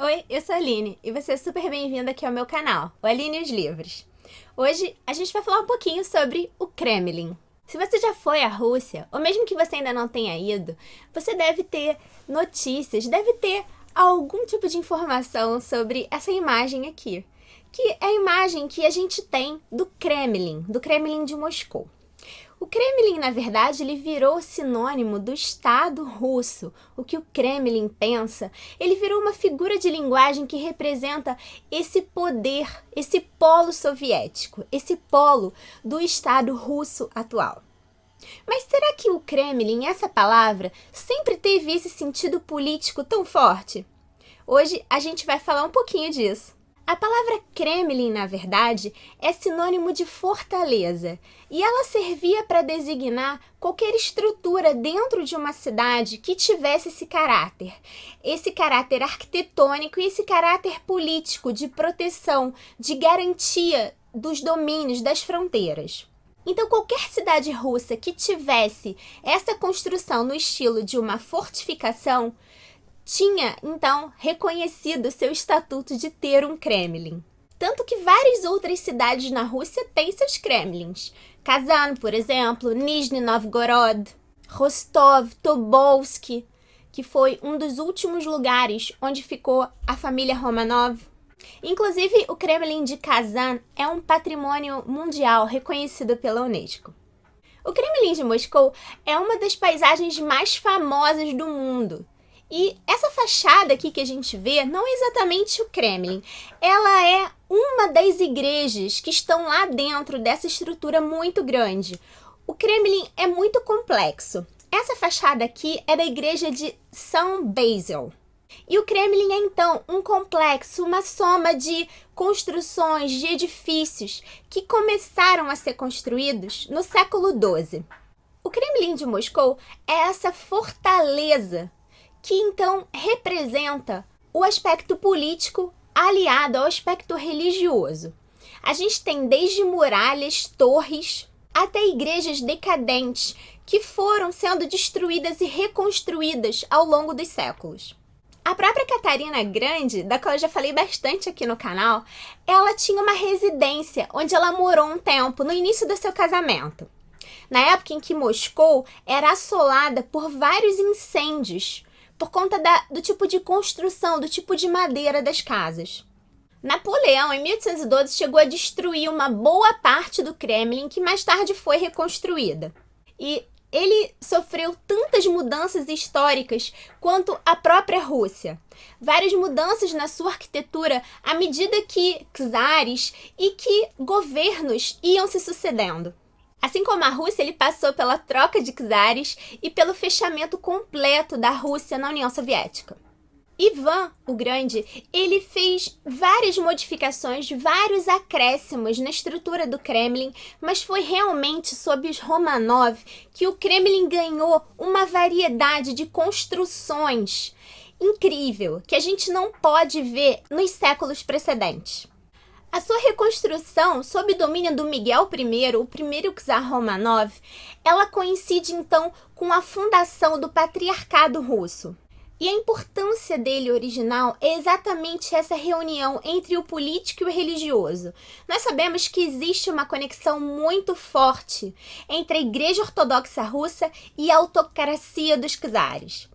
Oi, eu sou a Aline e você é super bem-vinda aqui ao meu canal, o Aline e os Livros. Hoje a gente vai falar um pouquinho sobre o Kremlin. Se você já foi à Rússia, ou mesmo que você ainda não tenha ido, você deve ter notícias, deve ter algum tipo de informação sobre essa imagem aqui, que é a imagem que a gente tem do Kremlin de Moscou. O Kremlin, na verdade, ele virou sinônimo do Estado russo. O que o Kremlin pensa, ele virou uma figura de linguagem que representa esse poder, esse polo soviético, esse polo do Estado russo atual. Mas será que o Kremlin, essa palavra, sempre teve esse sentido político tão forte? Hoje a gente vai falar um pouquinho disso. A palavra Kremlin, na verdade, é sinônimo de fortaleza, e ela servia para designar qualquer estrutura dentro de uma cidade que tivesse esse caráter arquitetônico e esse caráter político de proteção, de garantia dos domínios, das fronteiras. Então, qualquer cidade russa que tivesse essa construção no estilo de uma fortificação, tinha, então, reconhecido seu estatuto de ter um Kremlin. Tanto que várias outras cidades na Rússia têm seus Kremlins. Kazan, por exemplo, Nizhny Novgorod, Rostov, Tobolsk, que foi um dos últimos lugares onde ficou a família Romanov. Inclusive, o Kremlin de Kazan é um patrimônio mundial reconhecido pela Unesco. O Kremlin de Moscou é uma das paisagens mais famosas do mundo. E essa fachada aqui que a gente vê não é exatamente o Kremlin, ela é uma das igrejas que estão lá dentro dessa estrutura muito grande. O Kremlin é muito complexo. Essa fachada aqui é da igreja de São Basil. E o Kremlin é então um complexo, uma soma de construções, de edifícios que começaram a ser construídos no século XII. O Kremlin de Moscou é essa fortaleza que então representa o aspecto político aliado ao aspecto religioso. A gente tem desde muralhas, torres, até igrejas decadentes que foram sendo destruídas e reconstruídas ao longo dos séculos. A própria Catarina Grande, da qual eu já falei bastante aqui no canal, ela tinha uma residência onde ela morou um tempo no início do seu casamento. Na época em que Moscou era assolada por vários incêndios, por conta do tipo de construção, do tipo de madeira das casas. Napoleão, em 1812, chegou a destruir uma boa parte do Kremlin, que mais tarde foi reconstruída. E ele sofreu tantas mudanças históricas quanto a própria Rússia. Várias mudanças na sua arquitetura à medida que czares e que governos iam se sucedendo. Assim como a Rússia, ele passou pela troca de czares e pelo fechamento completo da Rússia na União Soviética. Ivan o Grande, ele fez várias modificações, vários acréscimos na estrutura do Kremlin, mas foi realmente sob os Romanov que o Kremlin ganhou uma variedade de construções incrível, que a gente não pode ver nos séculos precedentes. A sua reconstrução, sob o domínio do Miguel I, o primeiro czar Romanov, ela coincide então com a fundação do Patriarcado Russo. E a importância dele original é exatamente essa reunião entre o político e o religioso. Nós sabemos que existe uma conexão muito forte entre a Igreja Ortodoxa Russa e a autocracia dos czares.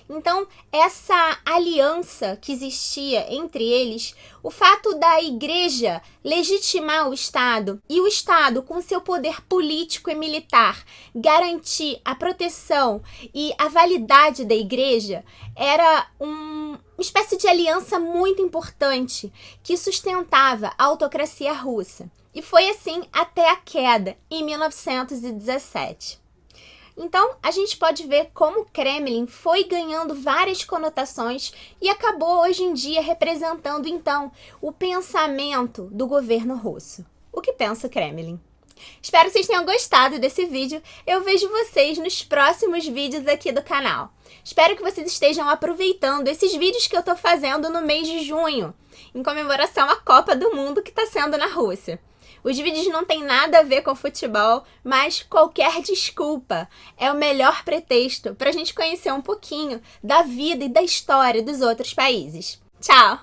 Então, essa aliança que existia entre eles, o fato da igreja legitimar o Estado e o Estado, com seu poder político e militar, garantir a proteção e a validade da igreja, era uma espécie de aliança muito importante que sustentava a autocracia russa. E foi assim até a queda, em 1917. Então, a gente pode ver como o Kremlin foi ganhando várias conotações e acabou hoje em dia representando, então, o pensamento do governo russo. O que pensa o Kremlin? Espero que vocês tenham gostado desse vídeo. Eu vejo vocês nos próximos vídeos aqui do canal. Espero que vocês estejam aproveitando esses vídeos que eu estou fazendo no mês de junho, em comemoração à Copa do Mundo que está sendo na Rússia. Os vídeos não têm nada a ver com futebol, mas qualquer desculpa é o melhor pretexto para a gente conhecer um pouquinho da vida e da história dos outros países. Tchau!